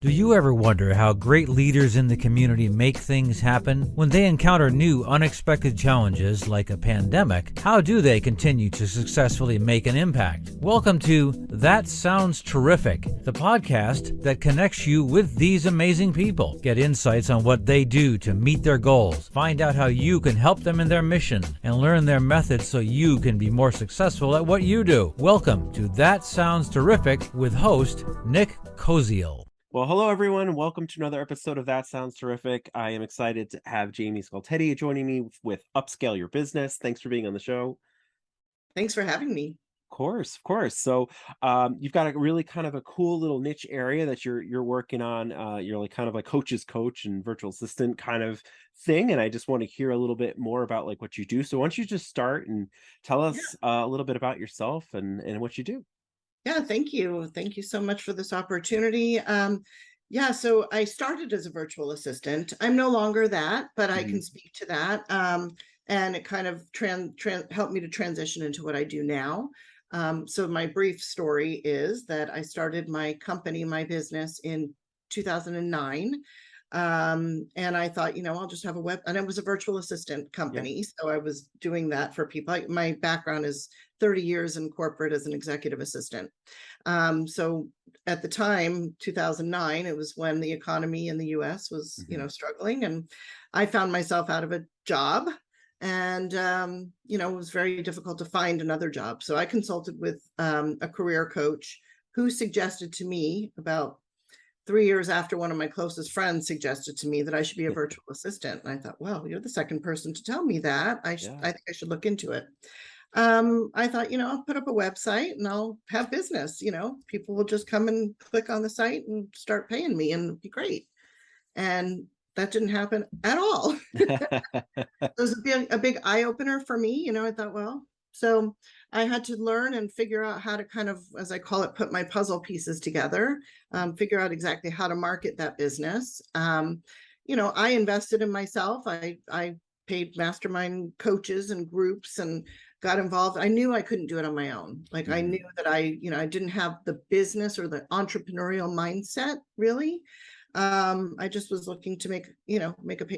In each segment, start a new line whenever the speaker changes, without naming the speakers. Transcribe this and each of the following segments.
Do you ever wonder how great leaders in the community make things happen? When they encounter new, unexpected challenges like a pandemic, how do they continue to successfully make an impact? Welcome to That Sounds Terrific, the podcast that connects you with these amazing people. Get insights on what they do to meet their goals, find out how you can help them in their mission, and learn their methods so you can be more successful at what you do. Welcome to That Sounds Terrific with host Nick Koziel.
Well, hello, everyone. Welcome to another episode of That Sounds Terrific. I am excited to have Jaimie Skultety joining me with Upscale Your Business. Thanks for being on the show.
Thanks for having me.
Of course. So you've got a really kind of a cool little niche area that you're working on. You're like kind of like coach's coach and virtual assistant kind of thing. And I just want to hear a little bit more about like what you do. So why don't you just start and tell us a little bit about yourself and what you do?
Yeah, thank you. Thank you so much for this opportunity. So I started as a virtual assistant. I'm no longer that, but I can speak to that. And it kind of helped me to transition into what I do now. So my brief story is that I started my company, my business in 2009. And I thought, I'll just have a web, and it was a virtual assistant company. Yeah. So I was doing that for people. My background is 30 years in corporate as an executive assistant. So at the time, 2009, it was when the economy in the US was, struggling, and I found myself out of a job, and, it was very difficult to find another job. So I consulted with a career coach who suggested to me about 3 years after one of my closest friends suggested to me that I should be a virtual assistant. And I thought, well, you're the second person to tell me that. I think I should look into it. I thought, I'll put up a website and I'll have business. People will just come and click on the site and start paying me, and it'd be great. And that didn't happen at all. It was a big eye opener for me. I thought, so I had to learn and figure out how to kind of, as I call it, put my puzzle pieces together, figure out exactly how to market that business. I invested in myself. I paid mastermind coaches and groups and got involved. I knew I couldn't do it on my own. Like I knew that I didn't have the business or the entrepreneurial mindset really. I just was looking to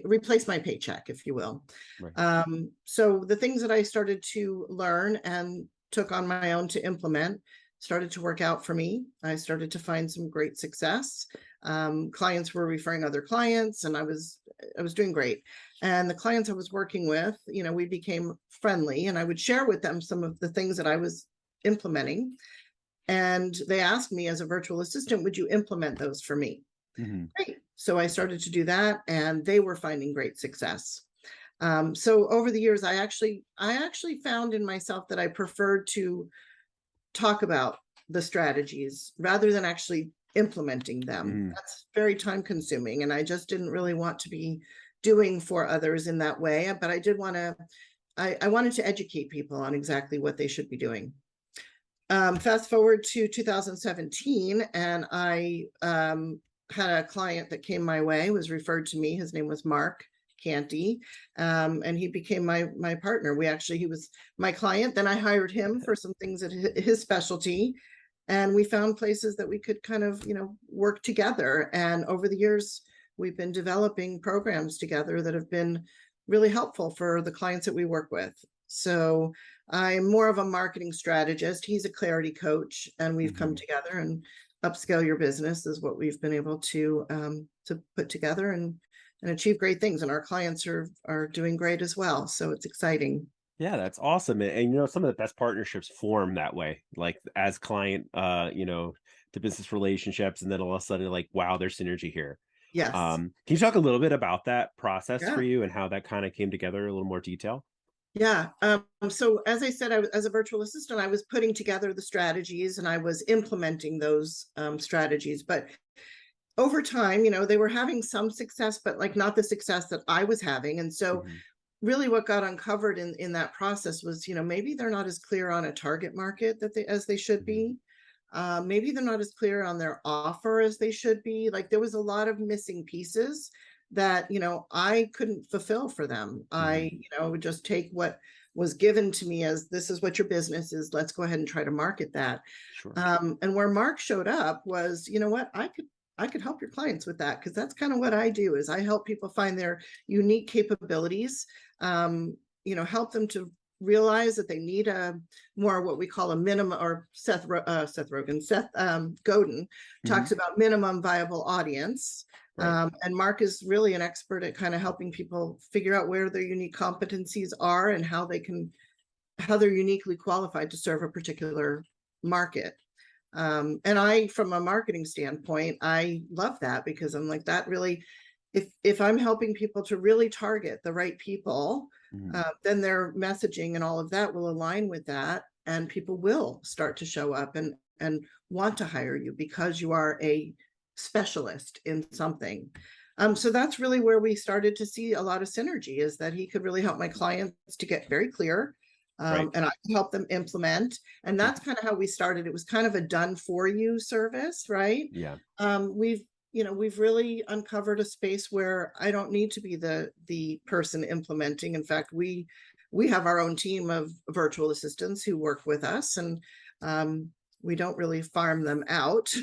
replace my paycheck, if you will. Right. So the things that I started to learn and took on my own to implement started to work out for me. I started to find some great success. Clients were referring other clients, and I was doing great. And the clients I was working with, we became friendly, and I would share with them some of the things that I was implementing. And they asked me, as a virtual assistant, would you implement those for me? Great. So I started to do that, and they were finding great success. So over the years, I actually found in myself that I preferred to talk about the strategies rather than actually implementing them. That's very time consuming, and I just didn't really want to be doing for others in that way. But I did want to, I wanted to educate people on exactly what they should be doing. Fast forward to 2017, and I had a client that came my way, was referred to me. His name was Mark Canty, and he became my partner. He was my client. Then I hired him for some things at his specialty, and we found places that we could kind of, work together. And over the years, we've been developing programs together that have been really helpful for the clients that we work with. So I'm more of a marketing strategist. He's a clarity coach, and we've come together, and Upscale Your Business is what we've been able to put together and achieve great things. And our clients are doing great as well. So it's exciting.
Yeah, that's awesome. And some of the best partnerships form that way, like as client, to business relationships, and then all of a sudden, like, wow, there's synergy here.
Yes.
Can you talk a little bit about that process for you and how that kind of came together, a little more detail?
Yeah. So as I said, as a virtual assistant, I was putting together the strategies and I was implementing those strategies. But over time, they were having some success, but like not the success that I was having. And so really what got uncovered in that process was, maybe they're not as clear on a target market as they should be. Maybe they're not as clear on their offer as they should be. Like there was a lot of missing pieces that, I couldn't fulfill for them. I, would just take what was given to me as, this is what your business is. Let's go ahead and try to market that.
Sure.
And where Mark showed up was, I I could help your clients with that, because that's kind of what I do, is I help people find their unique capabilities, help them to realize that they need a more what we call a minimum, or Seth Godin
Hmm.
talks about minimum viable audience.
Right.
And Mark is really an expert at kind of helping people figure out where their unique competencies are and how they're uniquely qualified to serve a particular market. And I, from a marketing standpoint, I love that, because I'm like, that really, if I'm helping people to really target the right people,
Hmm.
then their messaging and all of that will align with that, and people will start to show up and want to hire you because you are a specialist in something. So that's really where we started to see a lot of synergy, is that he could really help my clients to get very clear,
Right.
and I can help them implement. And that's kind of how we started. It was kind of a done for you service, right?
Yeah.
We've really uncovered a space where I don't need to be the person implementing. In fact, we have our own team of virtual assistants who work with us, and we don't really farm them out.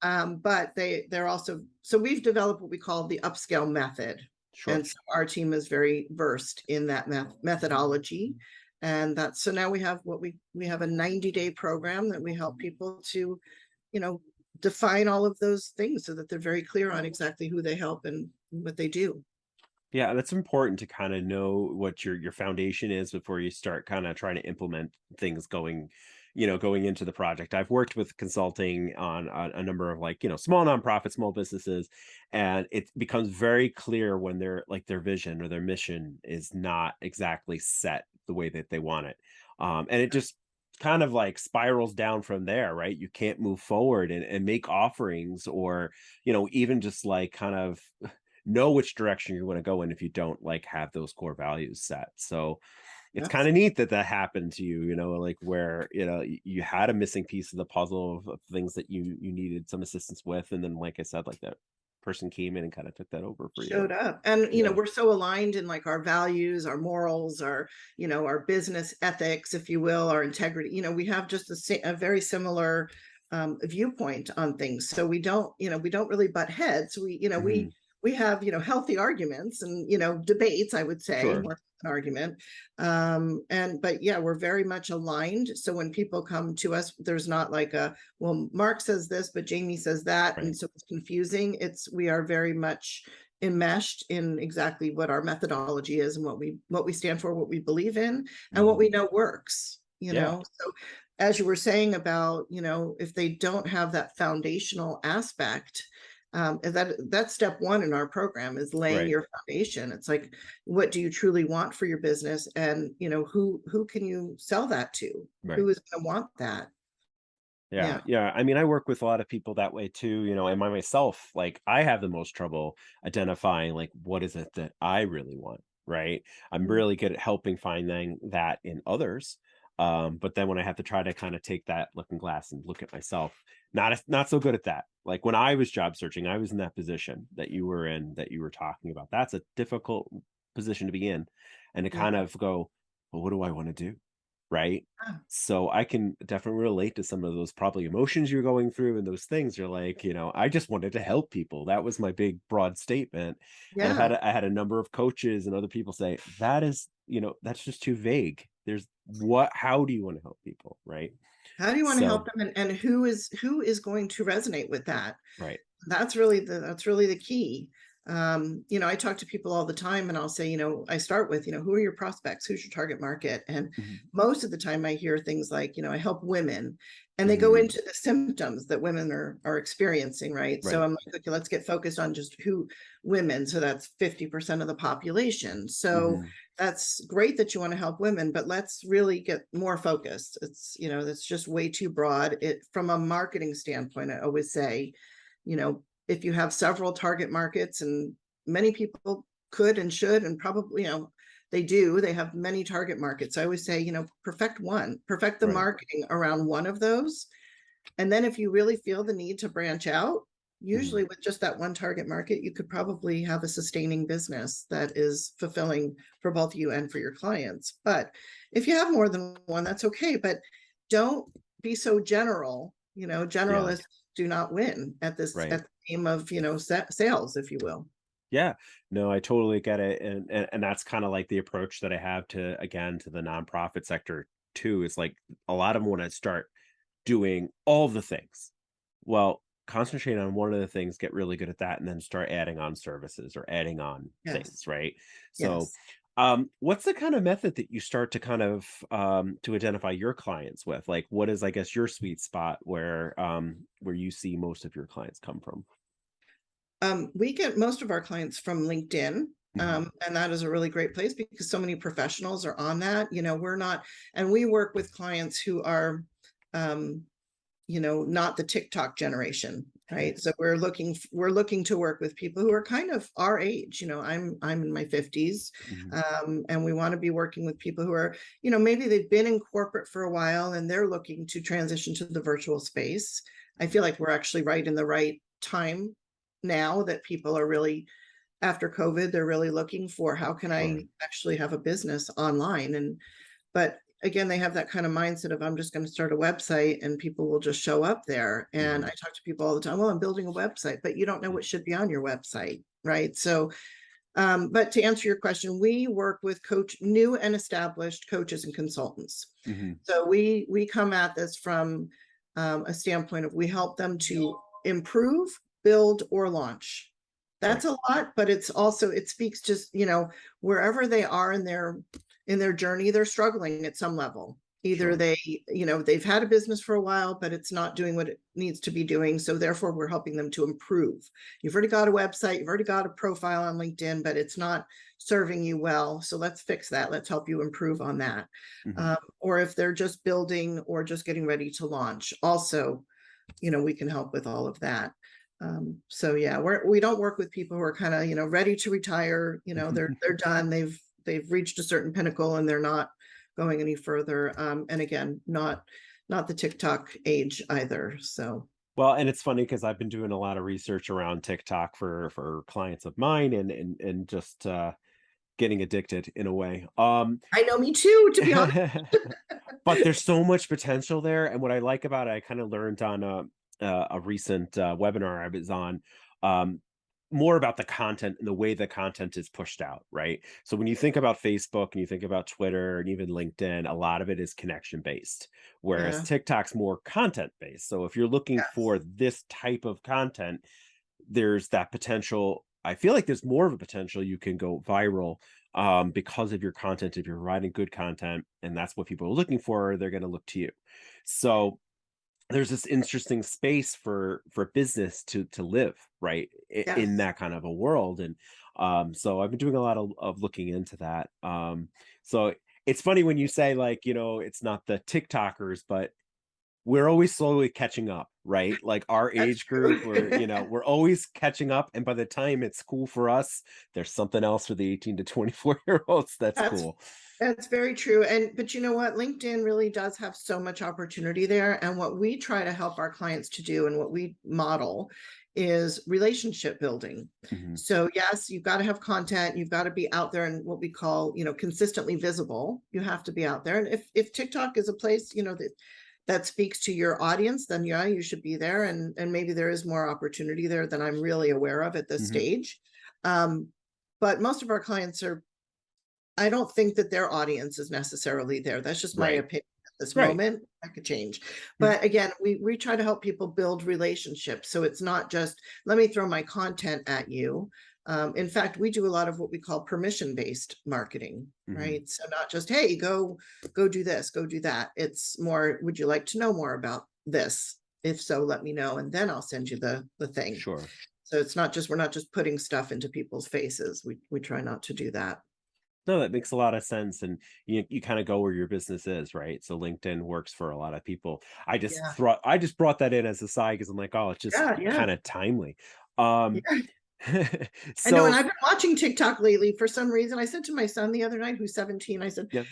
Hmm.
But they're also, so we've developed what we call the upscale method.
Sure.
And so our team is very versed in that methodology. And that's, so now we have we have a 90-day program that we help people to, you know, define all of those things so that they're very clear on exactly who they help and what they do.
Yeah, that's important to kind of know what your foundation is before you start kind of trying to implement things going into the project. I've worked with consulting on a number of like, small nonprofits, small businesses, and it becomes very clear when their vision or their mission is not exactly set the way that they want it. And it just kind of like spirals down from there, right? You can't move forward and make offerings or, even just like kind of know which direction you want to go in if you don't like have those core values set. So it's kind
Yes.
of neat that that happened to you, like where, you had a missing piece of the puzzle of things that you needed some assistance with. And then, like I said, like that person came in and kind of took that over for you.
Showed up. And
Yeah.
we're so aligned in like our values, our morals, our our business ethics, if you will, our integrity. We have just a very similar viewpoint on things, so we don't really butt heads.
Hmm.
We have healthy arguments and debates, I would say,
Sure.
more an argument. And but yeah, we're very much aligned, so when people come to us, there's not like a, well, Mark says this but Jaimie says that,
Right.
and so it's confusing. We are very much enmeshed in exactly what our methodology is and what we stand for, what we believe in, and what
Hmm.
we know works.
Yeah.
So as you were saying about if they don't have that foundational aspect, that's step one in our program, is laying
Right.
your foundation. It's like, what do you truly want for your business, and who can you sell that to?
Right.
Who is going to want that?
Yeah,
Yeah.
yeah. I mean, I work with a lot of people that way too, and myself, like I have the most trouble identifying like what is it that I really want, right? I'm
Mm.
really good at helping finding that in others. But then when I have to try to kind of take that looking glass and look at myself, not so good at that. Like when I was job searching, I was in that position that you were in, that you were talking about. That's a difficult position to be in, and to
Yeah.
kind of go, well, what do I want to do? Right.
Yeah.
So I can definitely relate to some of those probably emotions you're going through and those things. You're like, I just wanted to help people. That was my big broad statement. And
Yeah.
I had a number of coaches and other people say that is, that's just too vague. How do you want to help people? Right.
How do you want to help
So,
them, and who is going to resonate with that?
right.
That's really the key. I talk to people all the time, and I'll say, I start with, who are your prospects? Who's your target market? And
Hmm.
most of the time I hear things like, I help women, and they go
Hmm.
into the symptoms that women are experiencing, right? So
Right.
I'm like, okay, let's get focused on just who women. So that's 50% of the population. So
Hmm.
that's great that you want to help women, but let's really get more focused. That's just way too broad. It, from a marketing standpoint, I always say, if you have several target markets, and many people could and should and probably, they have many target markets. I always say, perfect the
Right.
marketing around one of those. And then if you really feel the need to branch out,
Hmm.
usually with just that one target market, you could probably have a sustaining business that is fulfilling for both you and for your clients. But if you have more than one, that's okay. But don't be so general,
Yeah.
generalist, do not win at
Right.
the game of, sales, if you will.
Yeah, no, I totally get it, and that's kind of like the approach that I have to, again, to the nonprofit sector too. Is like a lot of them want to start doing all the things. Well, concentrate on one of the things, get really good at that, and then start adding on services or adding on
Yes.
things, right? So,
Yes.
what's the kind of method that you start to kind of to identify your clients with? Like, what is, I guess, your sweet spot where you see most of your clients come from?
We get most of our clients from LinkedIn.
Hmm.
And that is a really great place because so many professionals are on that. We're not, and we work with clients who are, um, not the TikTok generation, right? So we're looking to work with people who are kind of our age. I'm in my 50s,
Hmm.
and we want to be working with people who are, maybe they've been in corporate for a while and they're looking to transition to the virtual space. I feel like we're actually right in the right time now that people are really, after COVID, they're really looking for how can
Sure.
I actually have a business online. But again, they have that kind of mindset of I'm just going to start a website and people will just show up there. And I
Hmm.
talk to people all the time, well, I'm building a website, but you don't know what should be on your website, right? So, but to answer your question, we work with new and established coaches and consultants.
Hmm.
So we come at this from a standpoint of we help them to improve, build, or launch.
Right.
That's a lot, but it speaks just, wherever they are in their journey, they're struggling at some level. Either
Sure.
they've had a business for a while, but it's not doing what it needs to be doing. So therefore, we're helping them to improve. You've already got a website, you've already got a profile on LinkedIn, but it's not serving you well. So let's fix that. Let's help you improve on that.
Hmm.
Or if they're just building or just getting ready to launch, also, we can help with all of that. So yeah, we don't work with people who are kind of, ready to retire. They're done. They've reached a certain pinnacle and they're not going any further. And again, not the TikTok age either. So
Well, and it's funny because I've been doing a lot of research around TikTok for clients of mine, and just getting addicted in a way.
I know, me too, to be honest.
But there's so much potential there, and what I like about it, I kind of learned on a recent webinar I was on. Um, More about the content and the way the content is pushed out, right? So when you think about Facebook and you think about Twitter and even LinkedIn, a lot of it is connection based, whereas
Yeah.
TikTok's more content based. So if you're looking
Yes.
for this type of content, there's that potential. I feel like there's more of a potential you can go viral because of your content. If you're providing good content and that's what people are looking for, they're going to look to you. So there's this interesting space for business to live, right, in
Yes.
that kind of a world. And so I've been doing a lot of looking into that. So it's funny when you say, like, it's not the TikTokers, but we're always slowly catching up, right? Like our
That's
age group,
true.
we're always catching up. And by the time it's cool for us, there's something else for the 18 to 24-year-olds that's
That's
cool.
That's very true. But you know what? LinkedIn really does have so much opportunity there. And what we try to help our clients to do and what we model is relationship building.
Hmm.
So yes, you've got to have content. You've got to be out there and what we call, consistently visible. You have to be out there. And if TikTok is a place, that speaks to your audience, then yeah, you should be there. And maybe there is more opportunity there than I'm really aware of at this
Hmm.
stage. Um, but most of our clients I don't think that their audience is necessarily there. That's just my
Right.
opinion at this
Right.
moment. That could change.
Mm.
But again, we try to help people build relationships. So it's not just, let me throw my content at you. In fact, we do a lot of what we call permission-based marketing,
Mhm.
right? So not just, hey, go do this, go do that. It's more, would you like to know more about this? If so, let me know, and then I'll send you the thing.
Sure.
So it's not just, we're not just putting stuff into people's faces. We try not to do that.
No, that makes a lot of sense, and you kinda go where your business is, right? So LinkedIn works for a lot of people.
Yeah.
I just brought that in as a side because 'cause I'm like, "Oh, it's just
Yeah. Yeah.
kinda timely." Um,
Yeah. I know, and
so
I've been watching TikTok lately for some reason. I said to my son the other night, who's 17, I said,
yeah,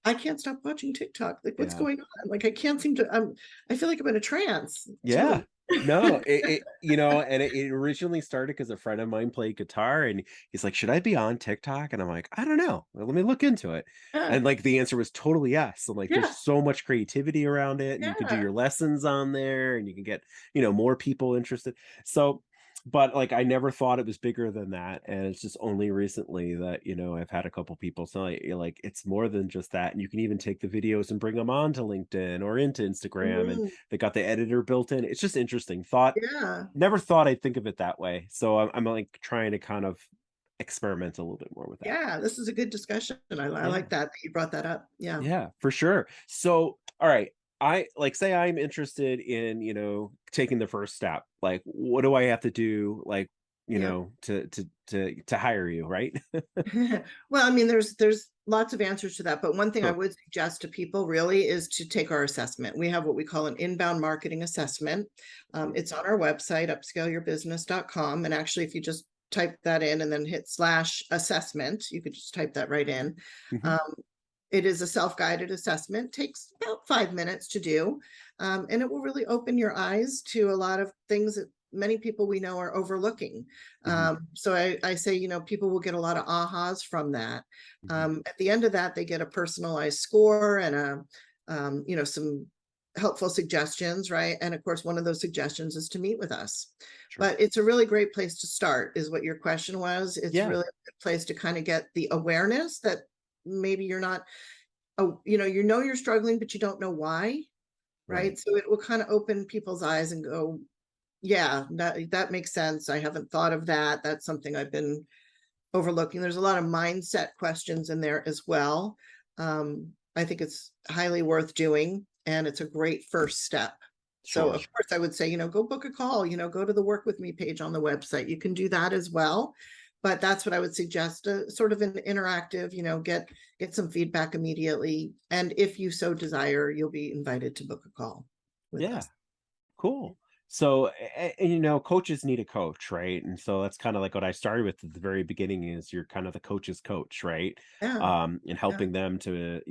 I can't stop watching TikTok. Like, what's
yeah,
going on? Like, I can't seem to, I feel like I'm in a trance. It's
yeah.
really,
No, and it originally started because a friend of mine played guitar, and he's like, "Should I be on TikTok?" And I'm like, "I don't know. Well, let me look into it."
Yeah,
And like the answer was totally yes. So like there's
yeah,
so much creativity around it, and you can do
yeah.
your lessons on there, and you can get, more people interested. So, but like I never thought it was bigger than that. And it's just only recently that, I've had a couple people say like it's more than just that. And you can even take the videos and bring them onto LinkedIn or into Instagram, and
Mhm.
they got the editor built in. It's just interesting.
Yeah.
Never thought I'd think of it that way. So I'm like trying to kind of experiment a little bit more with that.
Yeah, this is a good discussion. I
Yeah.
like that you brought that up. Yeah.
Yeah, for sure. So, all right. I like say I'm interested in, taking the first step. Like, what do I have to do? Like,
Yeah.
to hire you, right?
Well, I mean, there's lots of answers to that, but one thing I
Sure.
would suggest to people really is to take our assessment. We have what we call an inbound marketing assessment.
Mhm.
It's on our website, upscaleyourbusiness.com. And actually, if you just type that in and then hit /assessment, you could just type that right in.
Mhm.
Um, it is a self-guided assessment, takes about 5 minutes to do, and it will really open your eyes to a lot of things that many people we know are overlooking.
Mhm.
So I say, people will get a lot of ahas from that.
Mhm.
At the end of that, they get a personalized score and some helpful suggestions, right? And of course, one of those suggestions is to meet with us.
Sure.
But it's a really great place to start, is what your question was. It's
Yeah.
really a good place to kind of get the awareness that maybe you're not, oh, you're struggling, but you don't know why,
Right.
right? So it will kind of open people's eyes and go, yeah, that makes sense. I haven't thought of that. That's something I've been overlooking. There's a lot of mindset questions in there as well. I think it's highly worth doing, and it's a great first step. So
Sure.
of course I would say, go book a call, go to the work with me page on the website. You can do that as well. But that's what I would suggest, sort of an interactive, get some feedback immediately. And if you so desire, you'll be invited to book a call with
Yeah.
us.
Cool. So, and coaches need a coach, right? And so that's kind of like what I started with at the very beginning is you're kind of the coach's coach, right?
Yeah.
And
Yeah.
helping them to,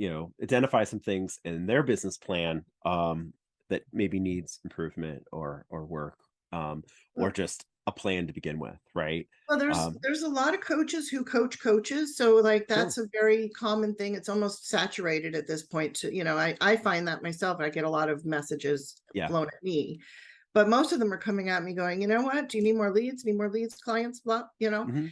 identify some things in their business plan that maybe needs improvement or work, or
Well,
just a plan to begin with, right?
Well,
Um,
there's a lot of coaches who coach coaches, so like
sure.
that's a very common thing. It's almost saturated at this point. I find that myself. I get a lot of messages
Yeah.
flown at me, but most of them are coming at me going, you know what? Do you need more leads? Need more leads, clients? Blah,
Hmm.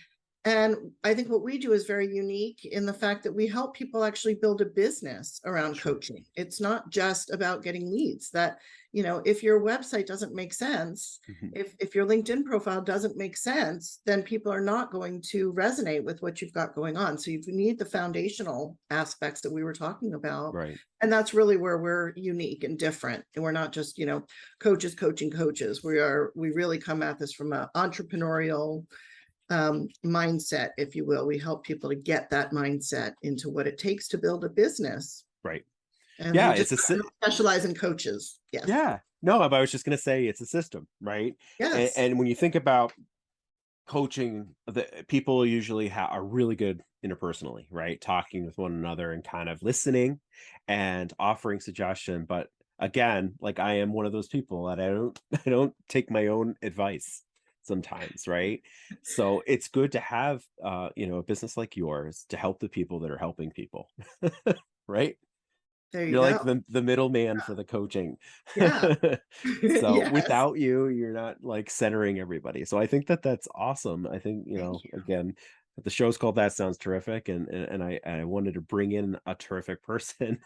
And I think what we do is very unique in the fact that we help people actually build a business around
Sure.
coaching. It's not just about getting leads. That, if your website doesn't make sense,
Hmm.
if your LinkedIn profile doesn't make sense, then people are not going to resonate with what you've got going on. So you need the foundational aspects that we were talking about.
Right.
And that's really where we're unique and different. And we're not just, coaches coaching coaches. We really come at this from an entrepreneurial mindset, if you will. We help people to get that mindset into what it takes to build a business.
Right.
And we
Yeah.
just specialize in coaches. Yes.
Yeah. No, but I was just going to say it's a system, right? And,
Yes.
and when you think about coaching, the people usually are really good interpersonally, right? Talking with one another and kind of listening and offering suggestion. But again, like I am one of those people that I don't take my own advice sometimes, right? So it's good to have a business like yours to help the people that are helping people. Right?
There you
You're like
go.
the middleman for the coaching.
Yeah.
So
Yes.
without you, you're not like centering everybody. So I think that that's awesome. I think,
Thank you.
again, the show's called That Sounds Terrific. And I wanted to bring in a terrific person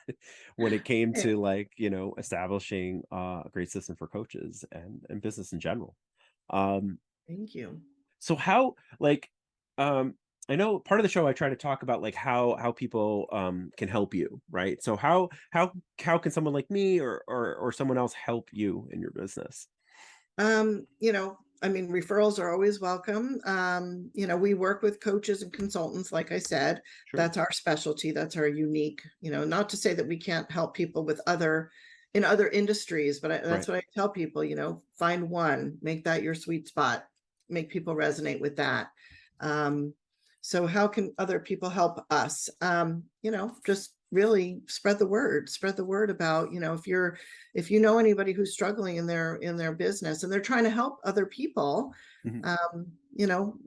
when it came
Yeah,
to like, establishing a great system for coaches and business in general. Um,
thank you.
so how like um I know part of the show I try to talk about like how people can help you, right? So how can someone like me or someone else help you in your business?
I mean, referrals are always welcome. We work with coaches and consultants, like I said.
Sure.
That's our specialty. That's our unique, not to say that we can't help people with in other industries, but that's
Right.
what I tell people, find one, make that your sweet spot, make people resonate with that. Um, so how can other people help us? Just really spread the word about, if you know anybody who's struggling in their business and they're trying to help other people,
Mhm.
you know,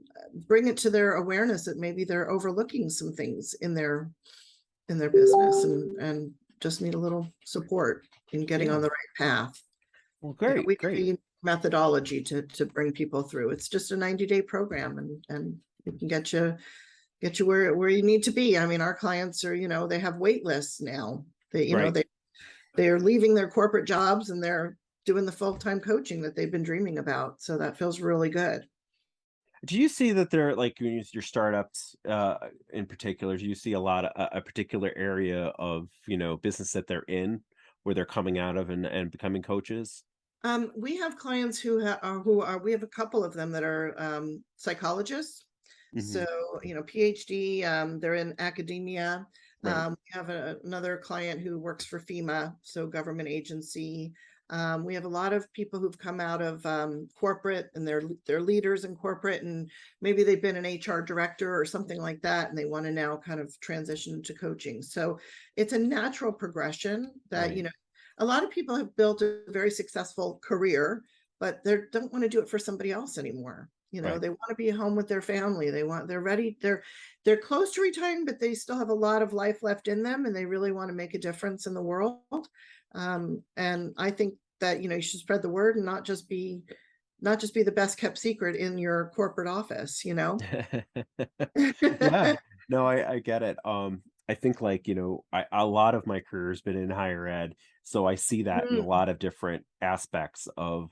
bring it to their awareness that maybe they're overlooking some things in their business and just need a little support in getting on
Yeah.
the right path.
Well,
We
great.
create methodology to bring people through. It's just a 90-day program, and it can get you where you need to be. I mean, our clients are, they have wait lists now.
Right.
They're leaving their corporate jobs and they're doing the full-time coaching that they've been dreaming about. So that feels really good.
Do you see that there, like, when you use your startups, in particular, do you see a lot of a particular area of, business that they're in, where they're coming out of and becoming coaches?
We have clients we have a couple of them that are psychologists.
Mhm.
So, PhD, they're in academia.
Right.
We have another client who works for FEMA, so government agency. We have a lot of people who've come out of corporate, and they're leaders in corporate, and maybe they've been an HR director or something like that, and they want to now kind of transition to coaching. So it's a natural progression that,
Right.
a lot of people have built a very successful career, but they don't want to do it for somebody else anymore.
Right.
They want to be home with their family. They're ready. They're close to retiring, but they still have a lot of life left in them, and they really want to make a difference in the world. And I think that, you should spread the word and not just be the best kept secret in your corporate office.
Yeah. No, I get it. I think, like, a lot of my career has been in higher ed, so I see that in a
Mm,
lot of different aspects of,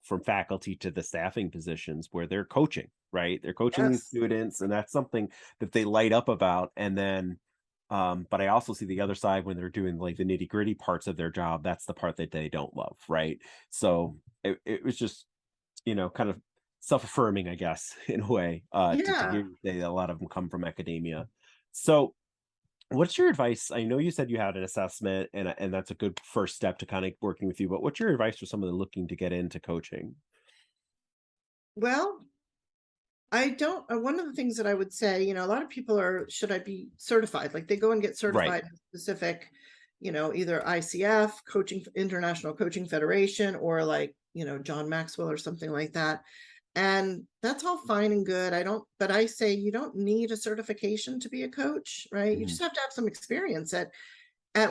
from faculty to the staffing positions where they're coaching, right? They're coaching these
yes.
students, and that's something that they light up about. And then, but I also see the other side when they're doing, like, the nitty-gritty parts of their job. That's the part that they don't love, right? So it was just, kind of self-affirming, I guess, in a way, to
Yeah.
hear you say that a lot of them come from academia. So, what's your advice? I know you said you had an assessment, and that's a good first step to kind of working with you. But what's your advice for someone looking to get into coaching?
Well, I don't. One of the things that I would say, a lot of people should I be certified? Like they go and get
Right.
certified in specific, either ICF, International Coaching Federation, or like, John Maxwell or something like that. And that's all fine and good. But I say you don't need a certification to be a coach, right? You
Mhm.
just have to have some experience at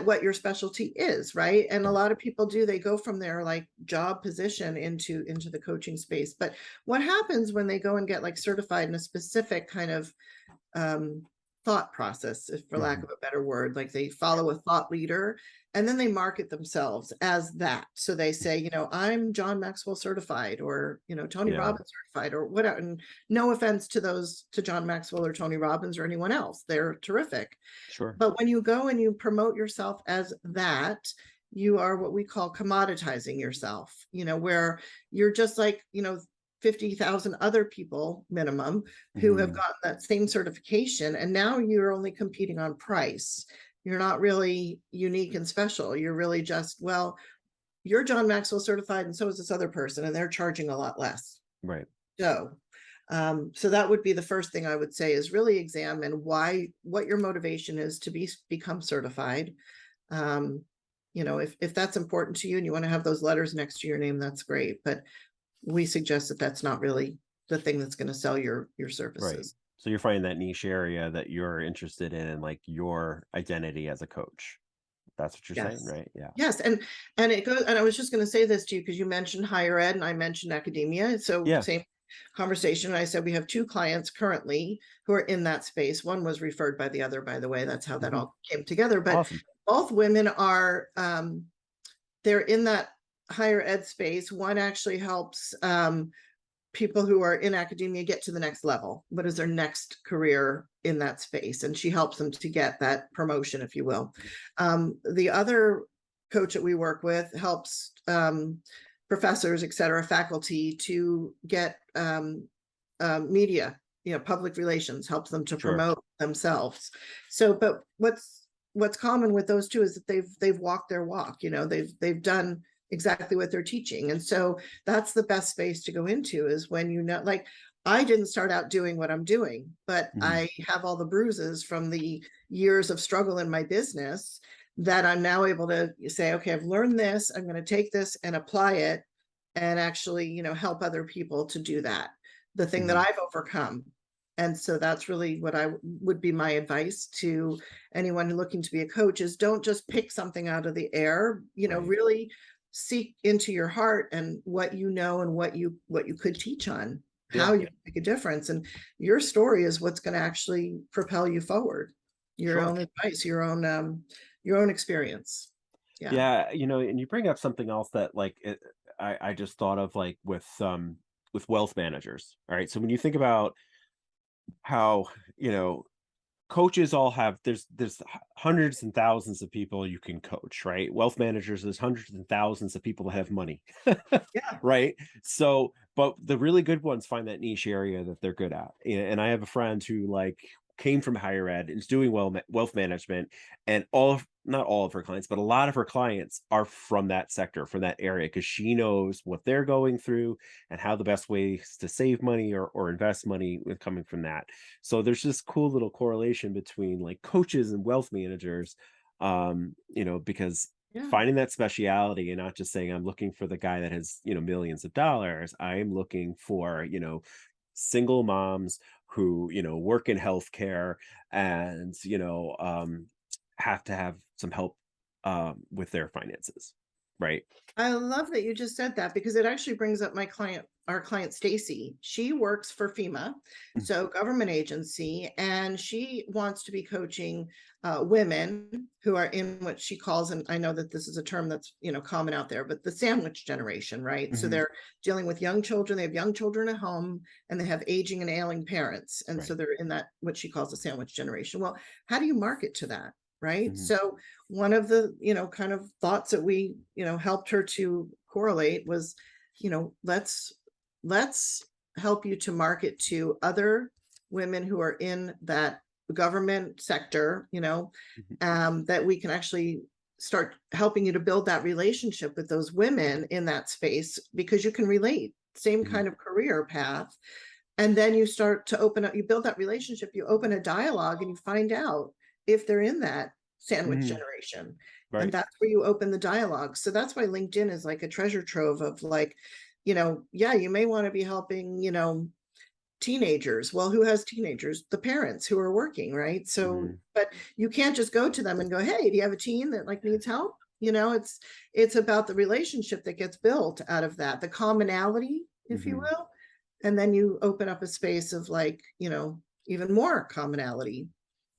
what your specialty is, right? And a
Right.
lot of people do, they go from their like job position into the coaching space. But what happens when they go and get like certified in a specific kind of um, thought process, if for lack
Mhm.
of a better word, like they follow a thought leader and then they market themselves as that. So they say, I'm John Maxwell certified, or, Tony
Yeah.
Robbins certified, or whatever. And no offense to John Maxwell or Tony Robbins or anyone else. They're terrific.
Sure.
But when you go and you promote yourself as that, you are what we call commoditizing yourself, where you're just like, 50,000 other people minimum who have
Mhm.
gotten that same certification. And now you're only competing on price. You're not really unique and special. You're really just, well, you're John Maxwell certified, and so is this other person, and they're charging a lot less.
Right.
So that would be the first thing I would say, is really examine what your motivation is to become certified. Um, if that's important to you and you want to have those letters next to your name, that's great. But we suggest that that's not really the thing that's going to sell your
Right.
services.
So you're finding that niche area that you're interested in, and, like, your identity as a coach. That's what you're saying,
Yes.
right? Yeah.
Yes. And it goes, and I was just going to say this to you because you mentioned higher ed and I mentioned academia. So
Yeah.
same conversation. I said we have two clients currently who are in that space. One was referred by the other, by the way. That's how that
Mhm.
all came together. But
Awesome.
both women are they're in that higher ed space. One actually helps people who are in academia get to the next level. What is their next career in that space? And she helps them to get that promotion, if you will. The other coach that we work with helps professors, et cetera, faculty to get media, public relations, helps them to
Sure.
promote themselves. So, but what's common with those two is that they've walked their walk. They've done exactly what they're teaching. And so that's the best space to go into, is when, you know, like, I didn't start out doing what I'm doing, but
Mhm.
I have all the bruises from the years of struggle in my business that I'm now able to say, okay, I've learned this, I'm going to take this and apply it and actually, you know, help other people to do that, the thing that
Mhm.
I've overcome. And so that's really what I would be my advice to anyone looking to be a coach, is don't just pick something out of the air, you know,
Right.
really seek into your heart and what you know and what you could teach on, how
Yeah.
you can make a difference. And your story is what's going to actually propel you forward. Your
Sure.
own advice, your own experience. Yeah.
Yeah, and you bring up something else that I just thought of, like, with wealth managers. All right. So when you think about how, you know, coaches all have there's hundreds and thousands of people you can coach, right? Wealth managers, there's hundreds and thousands of people that have money.
Yeah.
Right? So, but the really good ones find that niche area that they're good at. And I have a friend who, like, came from higher ed and is doing wealth management, and not all of her clients, but a lot of her clients are from that sector, from that area, because she knows what they're going through and how the best ways to save money or invest money with coming from that. So there's this cool little correlation between, like, coaches and wealth managers, because
Yeah.
finding that speciality and not just saying I'm looking for the guy that has, millions of dollars. I'm looking for, single moms who, work in healthcare and, have to have some help with their finances. Right.
I love that you just said that, because it actually brings up our client Stacy. She works for FEMA,
Mm.
so government agency, and she wants to be coaching women who are in what she calls, and I know that this is a term that's, you know, common out there, but the sandwich generation, right? So
Mhm.
they're dealing with young children. They have young children at home, and they have aging and ailing parents, and so
Right.
they're in that what she calls the sandwich generation. Well, how do you market to that? Right.
Mhm.
So one of the, you know, kind of thoughts that we, you know, helped her to correlate was, you know, let's help you to market to other women who are in that government sector, you know,
Mhm.
that we can actually start helping you to build that relationship with those women in that space, because you can relate, same
Mhm.
kind of career path. And then you start to open up, you build that relationship, you open a dialogue, and you find out if they're in that sandwich
Mhm.
generation. And
Right.
that's where you open the dialogue. So that's why LinkedIn is like a treasure trove of, like, you know, yeah, you may want to be helping, you know, teenagers. Well, who has teenagers? The parents who are working, right? So,
Mhm.
but you can't just go to them and go, hey, do you have a teen that, like, needs help? You know, it's about the relationship that gets built out of that, the commonality, if you
Mhm.
will. And then you open up a space of, like, you know, even more commonality.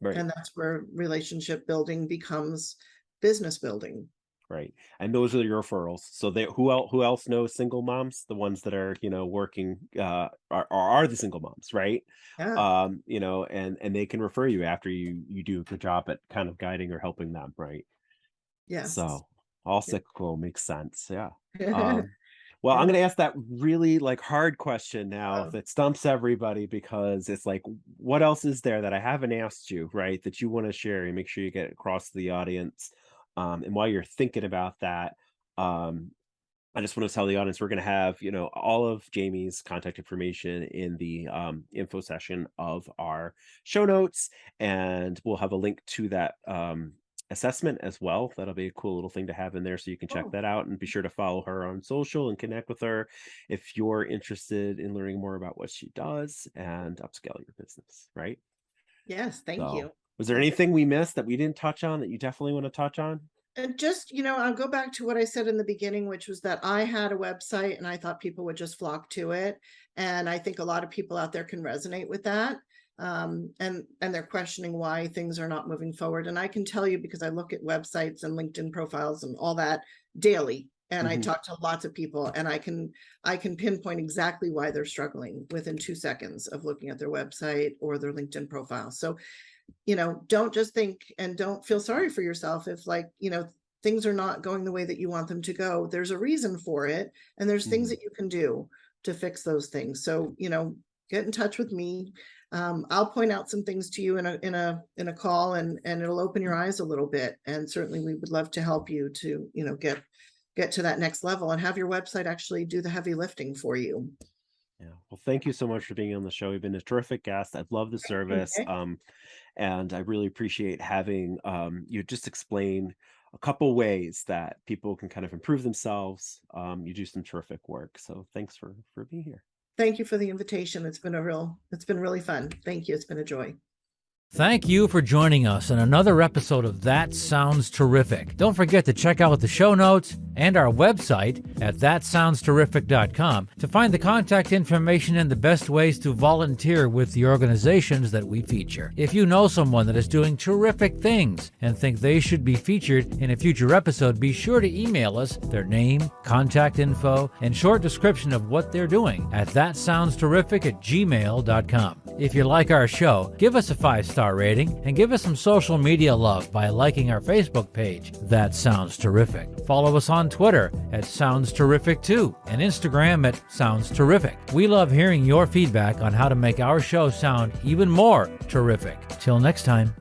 Right.
And that's where relationship building becomes business building.
Right. And those are your referrals. So who else knows single moms? The ones that are, working are the single moms, right?
Yeah.
And they can refer you after you do a good job at kind of guiding or helping them, right?
Yes.
So all cyclical makes sense. Yeah.
Yeah.
Um well, I'm gonna ask that really, like, hard question now
Oh,
that stumps everybody, because it's like, what else is there that I haven't asked you, right? That you want to share and make sure you get across to the audience. And while you're thinking about that, um, I just want to tell the audience we're going to have, all of Jaimie's contact information in the info session of our show notes, and we'll have a link to that assessment as well. That'll be a cool little thing to have in there, so you can check
oh,
that out, and be sure to follow her on social and connect with her if you're interested in learning more about what she does and upscale your business. Right.
yes. Thank
So,
you.
was there anything we missed that we didn't touch on that you definitely want to touch on?
And just, you know, I'll go back to what I said in the beginning, which was that I had a website and I thought people would just flock to it. And I think a lot of people out there can resonate with that. And they're questioning why things are not moving forward. And I can tell you, because I look at websites and LinkedIn profiles and all that daily. And I
Hmm.
talk to lots of people, and I can pinpoint exactly why they're struggling within 2 seconds of looking at their website or their LinkedIn profile. So, you know, don't just think, and don't feel sorry for yourself if, like, you know, things are not going the way that you want them to go. There's a reason for it, and there's things
Hmm.
that you can do to fix those things. So, you know, get in touch with me. I'll point out some things to you in a call, and it'll open your eyes a little bit. And certainly we would love to help you to, you know, get get to that next level and have your website actually do the heavy lifting for you.
Yeah. Well, thank you so much for being on the show. You've been a terrific guest. I've loved the service.
Okay.
And I really appreciate having you just explain a couple ways that people can kind of improve themselves. You do some terrific work. So thanks for being here.
Thank you for the invitation. It's been really fun. Thank you. It's been a joy.
Thank you for joining us on another episode of That Sounds Terrific. Don't forget to check out the show notes and our website at thatsoundsterrific.com to find the contact information and the best ways to volunteer with the organizations that we feature. If you know someone that is doing terrific things and think they should be featured in a future episode, be sure to email us their name, contact info, and short description of what they're doing at thatsoundsterrific@gmail.com. If you like our show, give us a 5-star rating and give us some social media love by liking our Facebook page, That Sounds Terrific. Follow us on Twitter at Sounds Terrific 2 and Instagram at Sounds Terrific. We love hearing your feedback on how to make our show sound even more terrific. Till next time.